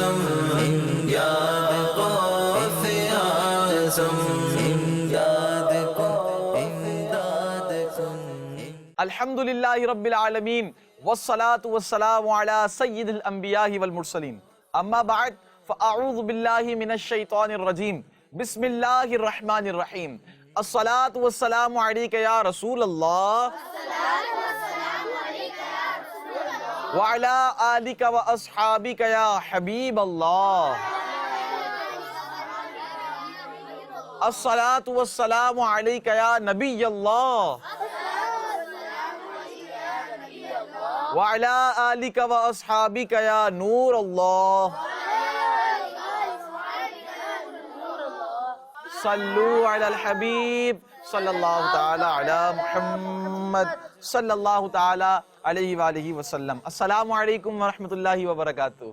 اعظم امداد غوث اعظم امداد کن امداد کن. الحمدللہ رب العالمین والصلاة والسلام علی سید الانبیاء والمرسلین. اما بعد فاعوذ باللہ من الشیطان الرجیم. بسم اللہ الرحمن الرحیم. الصلاة والسلام علیک یا رسول اللہ وعلی آلک و اصحابک یا حبیب اللہ. الصلاة والسلام علیک یا نبی اللہ وعلی آلک و اصحابک یا نور اللہ. صلو علی الحبیب صلی اللہ تعالی علی محمد صلی اللہ تعالی علیہ وآلہ وسلم. السلام علیکم ورحمۃ اللہ وبرکاتہ.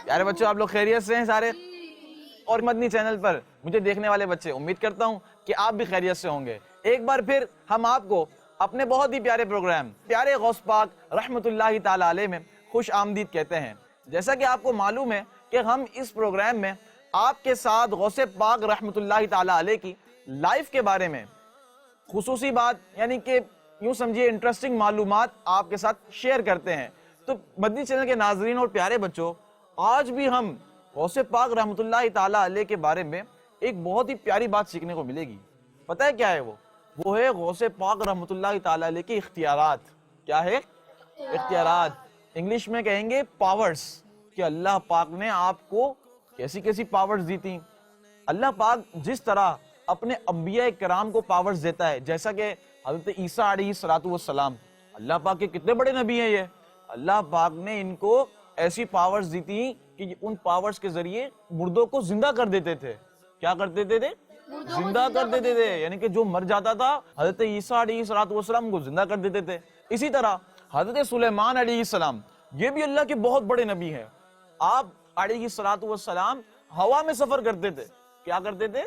پیارے بچوں، آپ لوگ خیریت سے ہیں سارے؟ اور مدنی چینل پر مجھے دیکھنے والے بچے، امید کرتا ہوں کہ آپ بھی خیریت سے ہوں گے. ایک بار پھر ہم آپ کو اپنے بہت ہی پیارے پروگرام پیارے غوث پاک رحمۃ اللہ تعالی علیہ میں خوش آمدید کہتے ہیں. جیسا کہ آپ کو معلوم ہے کہ ہم اس پروگرام میں آپ کے ساتھ غوث پاک رحمۃ اللہ تعالی علیہ کی لائف کے بارے میں خصوصی بات، یعنی کہ یوں سمجھیے انٹرسٹنگ معلومات آپ کے ساتھ شیئر کرتے ہیں. تو مدنی چینل کے ناظرین اور پیارے بچوں، آج بھی ہم غوث پاک رحمۃ اللہ تعالی علیہ کے بارے میں ایک بہت ہی پیاری بات سیکھنے کو ملے گی. پتہ ہے کیا ہے وہ ہے غوث پاک رحمۃ اللہ تعالی علیہ کے اختیارات. کیا ہے؟ اختیارات. انگلش میں کہیں گے پاورز، کہ اللہ پاک نے آپ کو کیسی کیسی پاورز دی تھی. اللہ پاک جس طرح اپنے انبیاء کرام کو پاورز دیتا ہے، جیسا کہ حضرت عیسیٰ علیہ السلام، اللہ پاک کے کتنے بڑے نبی ہیں. یہ اللہ پاک نے ان کو ایسی پاورز دی تھی کہ ان پاورز کے ذریعے مردوں کو زندہ کر دیتے تھے. کیا کر دیتے تھے؟ زندہ کر دیتے تھے. یعنی کہ جو مر جاتا تھا حضرت عیسیٰ علیہ السلام کو زندہ کر دیتے تھے. اسی طرح حضرت سلیمان علیہ السلام، یہ بھی اللہ کے بہت بڑے نبی ہیں. آپ علیہ السلام ہوا میں سفر کرتے تھے. کیا کرتے تھے؟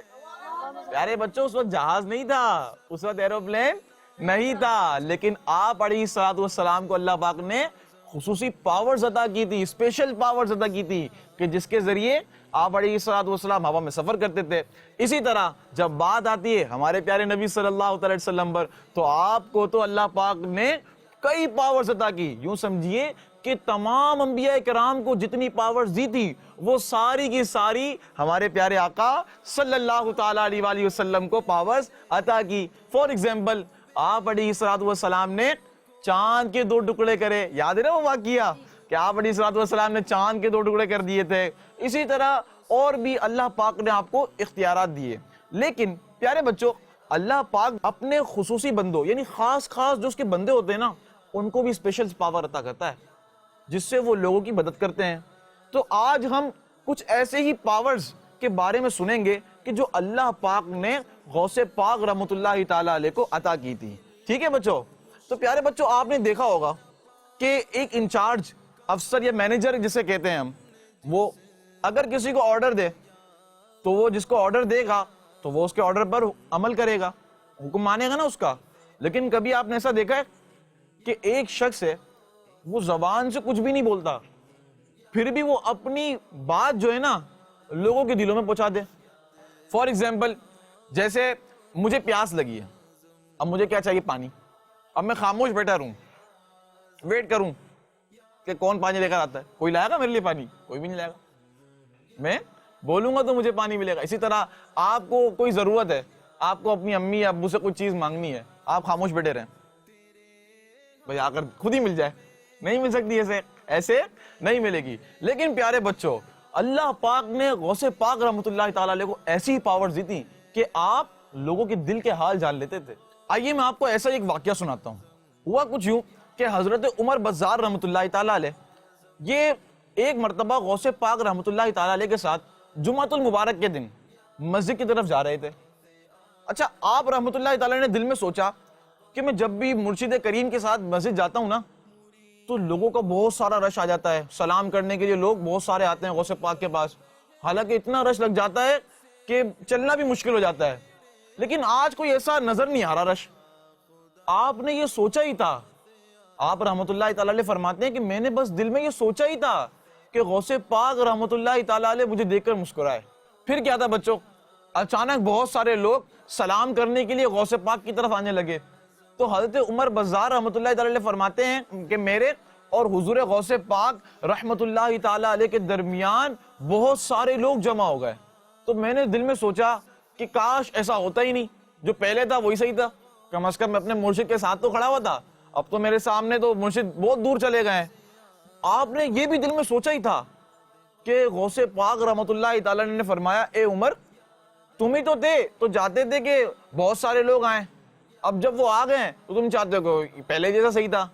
پیارے بچوں، اس وقت جہاز نہیں تھا، اس وقت ایروپلین نہیں تھا، لیکن آپ علیہ السلام کو اللہ پاک نے خصوصی پاورز عطا کی تھی، اسپیشل پاورز عطا کی تھی، کہ جس کے ذریعے آپ علیہ السلام ہوا میں سفر کرتے تھے. اسی طرح جب بات آتی ہے ہمارے پیارے نبی صلی اللہ علیہ وسلم پر، تو آپ کو تو اللہ پاک نے کئی پاورز عطا کی. یوں سمجھیے کہ تمام انبیاء کرام کو جتنی پاورز دی تھی، وہ ساری کی ساری ہمارے پیارے آقا صلی اللہ تعالی علیہ وآلہ وسلم کو پاورز عطا کی. فور ایگزامپل، آپ علیہ السلام نے چاند کے 2 ٹکڑے کرے. یاد ہے نا وہ واقعہ کہ آپ علیہ السلام نے چاند کے 2 ٹکڑے کر دیے تھے. اسی طرح اور بھی اللہ پاک نے آپ کو اختیارات دیے. لیکن پیارے بچوں، اللہ پاک اپنے خصوصی بندوں، یعنی خاص جو اس کے بندے ہوتے ہیں نا، ان کو بھی اسپیشل پاور عطا کرتا ہے، جس سے وہ لوگوں کی مدد کرتے ہیں. تو آج ہم کچھ ایسے ہی پاورز کے بارے میں سنیں گے کہ جو اللہ پاک نے غوث پاک رحمۃ اللہ تعالی علیہ کو عطا کی تھی. ٹھیک ہے بچوں؟ تو پیارے بچوں، آپ نے دیکھا ہوگا کہ ایک انچارج افسر یا مینیجر جسے کہتے ہیں ہم، وہ اگر کسی کو آرڈر دے تو وہ جس کو آرڈر دے گا تو وہ اس کے آرڈر پر عمل کرے گا، حکم مانے گا نا اس کا. لیکن کبھی آپ نے ایسا دیکھا ہے کہ ایک شخص ہے، وہ زبان سے کچھ بھی نہیں بولتا، پھر بھی وہ اپنی بات جو ہے نا لوگوں کے دلوں میں پہنچا دے؟ فار ایگزامپل، جیسے مجھے پیاس لگی ہے، اب مجھے کیا چاہیے؟ پانی. اب میں خاموش بیٹھا رہوں، ویٹ کروں کہ کون پانی لے کر آتا ہے. کوئی لائے گا میرے لیے پانی؟ کوئی بھی نہیں لائے گا. میں بولوں گا تو مجھے پانی ملے گا. اسی طرح آپ کو کوئی ضرورت ہے، آپ کو اپنی امی یا ابو سے کوئی چیز مانگنی ہے، آپ خاموش بیٹھے رہیں، بھئی آ کر خود ہی مل جائے. نہیں مل سکتی، ایسے نہیں ملے گی. لیکن پیارے بچوں، اللہ پاک نے غوث پاک رحمۃ اللہ تعالی علیہ کو ایسی پاورز دی تھی کہ آپ لوگوں کے دل کے حال جان لیتے تھے. آئیے میں آپ کو ایسا ایک واقعہ سناتا ہوں. ہوا کچھ یوں کہ حضرت عمر بزار رحمۃ اللہ تعالی علیہ یہ ایک مرتبہ غوث پاک رحمۃ اللہ تعالی علیہ کے ساتھ جمعۃ المبارک کے دن مسجد کی طرف جا رہے تھے. اچھا، آپ رحمۃ اللہ تعالی نے دل میں سوچا کہ میں جب بھی مرشد کریم کے ساتھ مسجد جاتا ہوں نا تو لوگوں کا بہت سارا رش آ جاتا ہے، سلام کرنے کے لیے لوگ بہت سارے آتے ہیں غوث پاک کے پاس. حالانکہ اتنا رش لگ جاتا ہے کہ چلنا بھی مشکل ہو جاتا ہے، لیکن آج کوئی ایسا نظر نہیں آ رہا رش. آپ نے یہ سوچا ہی تھا، آپ رحمۃ اللہ تعالیٰ علیہ فرماتے ہیں کہ میں نے بس دل میں یہ سوچا ہی تھا کہ غوث پاک رحمۃ اللہ تعالیٰ علیہ مجھے دیکھ کر مسکرائے. پھر کیا تھا بچوں, اچانک بہت سارے لوگ سلام کرنے کے لیے غوث پاک کی طرف آنے لگے. تو حضرت عمر بزار رحمۃ اللہ تعالیٰ علیہ فرماتے ہیں کہ میرے اور حضور غوث پاک رحمۃ اللہ تعالیٰ علیہ کے درمیان بہت سارے لوگ جمع ہو گئے. تو میں نے دل میں سوچا کہ کاش ایسا ہوتا ہی نہیں, جو پہلے تھا وہی صحیح تھا, کم از کم میں اپنے مرشد کے ساتھ تو کھڑا ہوا تھا, اب تو میرے سامنے تو مرشد بہت دور چلے گئے ہیں. آپ نے یہ بھی دل میں سوچا ہی تھا کہ غوث پاک رحمۃ اللہ تعالیٰ نے فرمایا اے عمر تم ہی تو تھے, تو جاتے تھے کہ بہت سارے لوگ آئیں, اب جب وہ آ گئے تو تم چاہتے ہو کہ پہلے جیسا صحیح تھا.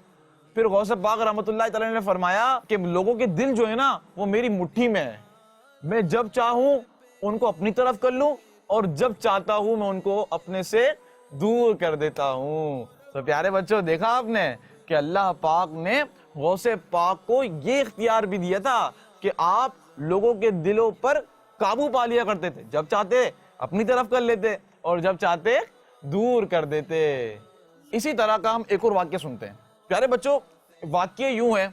پھر غوث پاک رحمۃ اللہ تعالیٰ نے فرمایا کہ لوگوں کے دل جو ہے نا وہ میری مٹھی میں ہے, میں جب چاہوں ان کو اپنی طرف کر لوں اور جب چاہتا ہوں میں ان کو اپنے سے دور کر دیتا ہوں. تو پیارے بچوں دیکھا آپ نے کہ اللہ پاک نے غوث پاک کو یہ اختیار بھی دیا تھا کہ آپ لوگوں کے دلوں پر قابو پا لیا کرتے تھے, جب چاہتے اپنی طرف کر لیتے اور جب چاہتے دور کر دیتے. اسی طرح کا ہم ایک اور واقعہ سنتے ہیں. پیارے بچوں واقعہ یوں ہے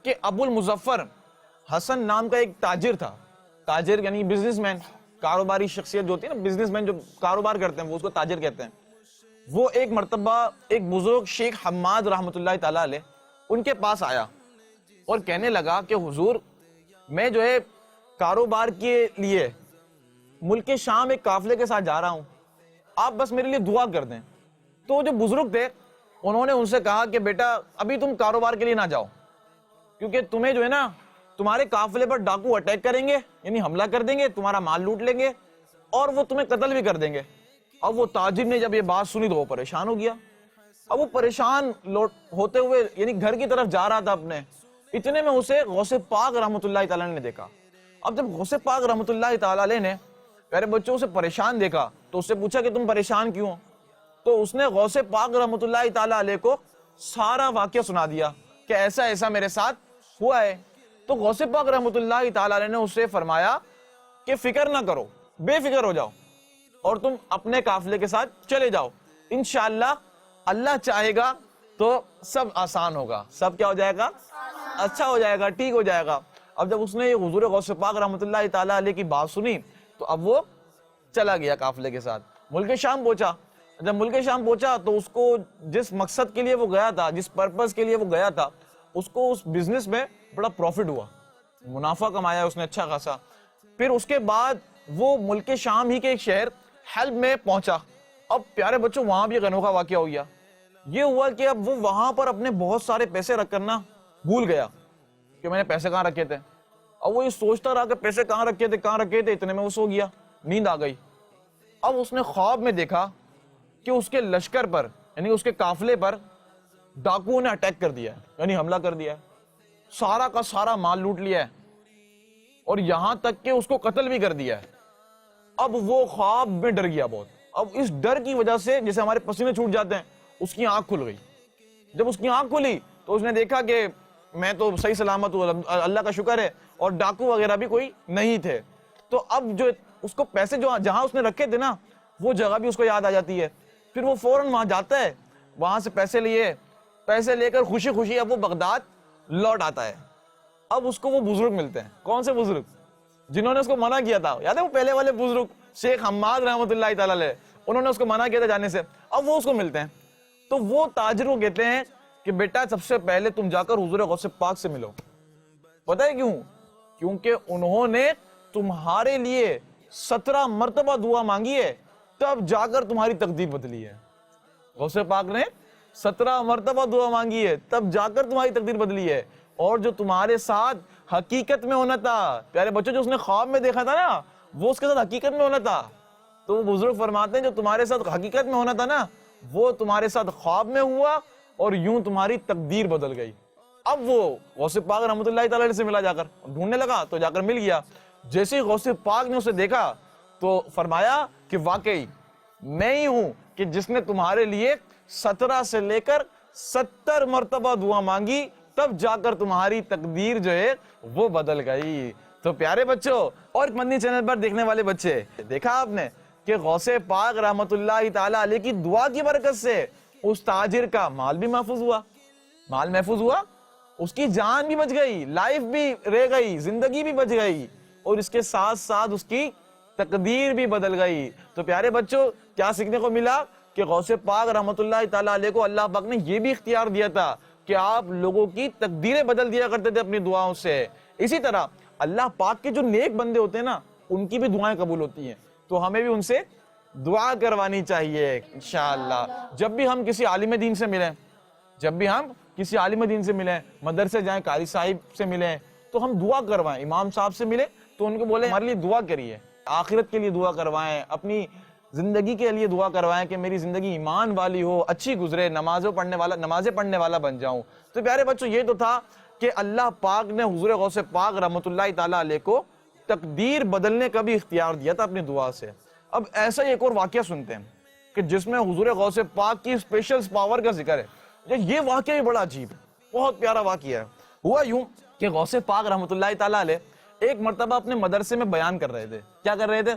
کہ ابو المظفر حسن نام کا ایک تاجر تھا. تاجر یعنی بزنس مین, کاروباری شخصیت جو ہوتی ہے نا, بزنس مین جو کاروبار کرتے ہیں وہ اس کو تاجر کہتے ہیں. وہ ایک مرتبہ ایک بزرگ شیخ حماد رحمۃ اللہ تعالیٰ علیہ ان کے پاس آیا اور کہنے لگا کہ حضور میں جو ہے کاروبار کے لیے ملک شام ایک قافلے کے ساتھ جا رہا ہوں, آپ بس میرے لیے دعا کر دیں. تو جو بزرگ تھے انہوں نے ان سے کہا کہ بیٹا ابھی تم کاروبار کے لیے نہ جاؤ, کیونکہ تمہیں جو ہے نا تمہارے قافلے پر ڈاکو اٹیک کریں گے, یعنی حملہ کر دیں گے, تمہارا مال لوٹ لیں گے اور وہ تمہیں قتل بھی کر دیں گے. اب وہ تاجر نے جب یہ بات سنی تو وہ پریشان ہو گیا. اب وہ پریشان ہوتے ہوئے یعنی گھر کی طرف جا رہا تھا اپنے, اتنے میں اسے غوث پاک رحمۃ اللہ تعالیٰ نے دیکھا. اب جب غوث پاک رحمۃ اللہ تعالیٰ علیہ نے پیارے بچوں سے پریشان دیکھا تو اس سے پوچھا کہ تم پریشان کیوں ہو. تو اس نے غوث پاک رحمۃ اللہ تعالیٰ علیہ کو سارا واقعہ سنا دیا کہ ایسا ایسا میرے ساتھ ہوا ہے. تو غوث پاک رحمۃ اللہ تعالیٰ علیہ نے اسے فرمایا کہ فکر نہ کرو, بے فکر ہو جاؤ اور تم اپنے قافلے کے ساتھ چلے جاؤ, انشاءاللہ اللہ چاہے گا تو سب آسان ہوگا, سب کیا ہو جائے گا, اچھا ہو جائے گا, ٹھیک ہو جائے گا. اب جب اس نے یہ حضور غوث پاک رحمۃ اللہ تعالیٰ علیہ کی بات سنی تو اب وہ چلا گیا قافلے کے ساتھ, ملک شام پہنچا. جب ملک شام پہنچا تو اس کو جس مقصد کے لیے وہ گیا تھا, جس پرپز کے لیے وہ گیا تھا, اس کو اس بزنس میں بڑا پروفٹ ہوا, منافع کمایا اس نے اچھا خاصا. پھر اس کے بعد وہ ملک شام ہی کے ایک شہر حلب میں پہنچا. اب پیارے بچوں وہاں بھی ایک انوکھا واقعہ ہو گیا. یہ ہوا کہ اب وہ وہاں پر اپنے بہت سارے پیسے رکھ کرنا بھول گیا کہ میں نے پیسے کہاں رکھے تھے. اب وہ یہ سوچتا رہا کہ پیسے کہاں رکھے تھے, اتنے میں وہ سو گیا, نیند آ گئی. اب اس نے خواب میں دیکھا کہ اس کے لشکر پر یعنی اس کے قافلے پر ڈاکوؤں نے اٹیک کر دیا ہے, یعنی حملہ کر دیا ہے, سارا کا سارا مال لوٹ لیا ہے اور یہاں تک کہ اس کو قتل بھی کر دیا ہے. اب وہ خواب میں ڈر گیا بہت. اب اس ڈر کی وجہ سے جیسے ہمارے پسینے چھوٹ جاتے ہیں, اس کی آنکھ کھل گئی. جب اس کی آنکھ کھلی تو اس نے دیکھا کہ میں تو صحیح سلامت ہوں, اللہ کا شکر ہے, اور ڈاکو وغیرہ بھی کوئی نہیں تھے. تو اب جو اس کو پیسے جو جہاں اس نے رکھے تھے نا وہ جگہ بھی اس کو یاد آ جاتی ہے. پھر وہ فوراً وہاں جاتا ہے, وہاں سے پیسے لے کر خوشی خوشی اب وہ بغداد لوٹ آتا ہے. اب اس کو وہ بزرگ ملتے ہیں. کون سے بزرگ؟ جنہوں نے اس کو منع کیا تھا, یاد ہے وہ پہلے والے بزرگ شیخ حماد رحمۃ اللہ تعالیٰ علیہ, انہوں نے اس کو منع کیا تھا جانے سے. اب وہ اس کو ملتے ہیں. تو وہ تاجر کو کہتے ہیں کہ بیٹا سب سے پہلے تم جا کر حضور غوث پاک سے ملو. پتہ ہے کیوں؟ کیونکہ انہوں نے تمہارے لیے 17 مرتبہ دعا مانگی ہے, تب جا کر تمہاری تقدیر بدلی ہے. غوث پاک نے 17 مرتبہ دعا مانگی ہے, تب جا کر تمہاری تقدیر بدلی ہے. اور جو تمہارے ساتھ حقیقت میں ہونا تھا, پیارے بچوں جو اس نے خواب میں دیکھا تھا نا وہ اس کے ساتھ حقیقت میں ہونا تھا. تو وہ بزرگ فرماتے ہیں جو تمہارے ساتھ حقیقت میں ہونا تھا نا وہ تمہارے ساتھ خواب میں ہوا اور یوں تمہاری تقدیر بدل گئی. اب وہ غوث پاک رحمۃ اللہ تعالیٰ سے ملا, جا کر ڈھونڈنے لگا تو جا کر مل گیا. جیسے ہی غوث پاک نے اسے دیکھا تو فرمایا کہ واقعی میں ہی ہوں کہ جس نے تمہارے لیے 17 سے لے کر 70 مرتبہ دعا مانگی, تب جا کر تمہاری تقدیر جو ہے وہ بدل گئی. تو پیارے بچوں اور مدنی چینل پر دیکھنے والے بچے, دیکھا آپ نے کہ غوث پاک رحمۃ اللہ تعالیٰ علیہ کی دعا کی برکت سے اس تاجر کا مال بھی محفوظ ہوا, مال محفوظ ہوا, اس کی جان بھی بچ گئی, لائف بھی رہ گئی, زندگی بھی بچ گئی, اور اس کے ساتھ ساتھ اس کی تقدیر بھی بدل گئی. تو پیارے بچوں, کیا سیکھنے کو ملا کہ غوث پاک رحمت اللہ تعالیٰ علیہ کو اللہ پاک نے یہ بھی اختیار دیا تھا کہ آپ لوگوں کی تقدیریں بدل دیا کرتے تھے اپنی دعاؤں سے. اسی طرح اللہ پاک کے جو نیک بندے ہوتے ہیں نا, ان کی بھی دعائیں قبول ہوتی ہیں, تو ہمیں بھی ان سے دعا کروانی چاہیے انشاءاللہ. جب بھی ہم کسی عالم دین سے ملیں, مدرسے جائیں, قاری صاحب سے ملیں, تو ہم دعا کروائیں. امام صاحب سے ملیں تو ان کو بولیں ہمارے لیے دعا کریے, آخرت کے لیے دعا کروائیں, اپنی زندگی کے لیے دعا کروائیں کہ میری زندگی ایمان والی ہو, اچھی گزرے, نمازیں پڑھنے والا بن جاؤں. تو پیارے بچوں, یہ تو تھا کہ اللہ پاک نے حضور غوث پاک رحمت اللہ تعالیٰ علیہ کو تقدیر بدلنے کا بھی اختیار دیا تھا اپنی دعا سے. اب ایسا ہی ایک اور واقعہ سنتے ہیں کہ جس میں حضور غوث پاک کی اسپیشل پاور کا ذکر ہے. یہ واقعہ بھی بڑا عجیب ہے, بہت پیارا واقعہ ہے. ہوا یوں کہ غوث پاک رحمت اللہ تعالیٰ علیہ ایک مرتبہ اپنے مدرسے میں بیان کر رہے تھے. کیا کر رہے تھے؟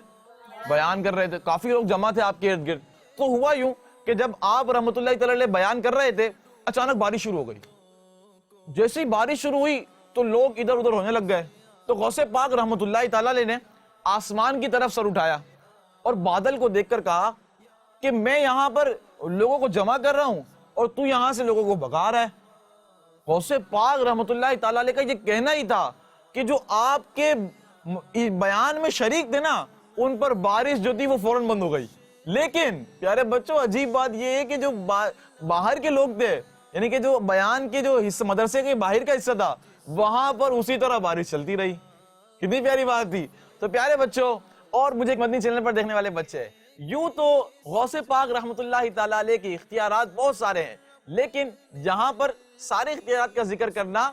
بیان کر رہے تھے. کافی لوگ جمع تھے آپ کے ارد گرد. تو ہوا یوں کہ جب آپ رحمت اللہ تعالیٰ علیہ بیان کر رہے تھے, اچانک بارش شروع ہو گئی. جیسی بارش شروع ہوئی تو لوگ ادھر ادھر ہونے لگ گئے. تو غوث پاک رحمت اللہ تعالیٰ علیہ نے آسمان کی طرف سر اٹھایا اور بادل کو دیکھ کر کہا کہ میں یہاں پر لوگوں کو جمع کر رہا ہوں اور تو یہاں سے لوگوں کو بھگا رہا ہے. غوث پاک رحمت اللہ تعالیٰ علیہ کا یہ کہنا ہی تھا کہ جو آپ کے بیان میں شریک تھے نا, ان پر بارش جو تھی وہ فوراً بند ہو گئی. لیکن پیارے بچوں, عجیب بات یہ ہے کہ جو باہر کے لوگ تھے, یعنی کہ جو بیان کے جو حصہ, مدرسے کے باہر کا حصہ تھا, وہاں پر اسی طرح بارش چلتی رہی. کتنی پیاری بات تھی. تو پیارے بچوں اور مجھے ایک مدنی چینل پر دیکھنے والے بچے, یوں تو غوث پاک رحمت اللہ تعالیٰ علیہ کی اختیارات بہت سارے ہیں, لیکن یہاں پر سارے اختیارات کا ذکر کرنا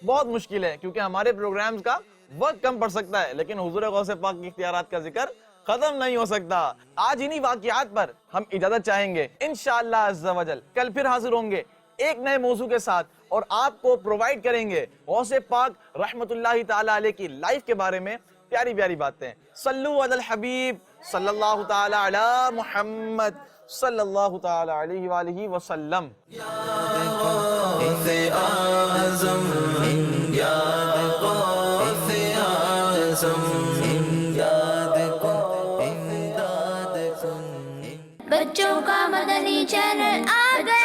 بہت مشکل ہے کیونکہ ہمارے پروگرامز کا وقت کم پڑ سکتا ہے, لیکن حضور غوث پاک کی اختیارات کا ذکر ختم نہیں ہو سکتا. آج انہی واقعات پر ہم اجازت چاہیں گے. انشاءاللہ عز و جل کل پھر حاضر ہوں گے ایک نئے موضوع کے ساتھ, اور آپ کو پرووائڈ کریں گے غوث پاک رحمت اللہ تعالیٰ علیہ کی لائف کے بارے میں پیاری پیاری باتیں. صلو علی الحبیب صلی اللہ تعالی علی محمد صلی اللہ تعالی علیہ وآلہ وسلم. غوث اعظم یاد غوث اعظم یاد کن امداد کن. بچوں کا مدنی چینل آ گیا.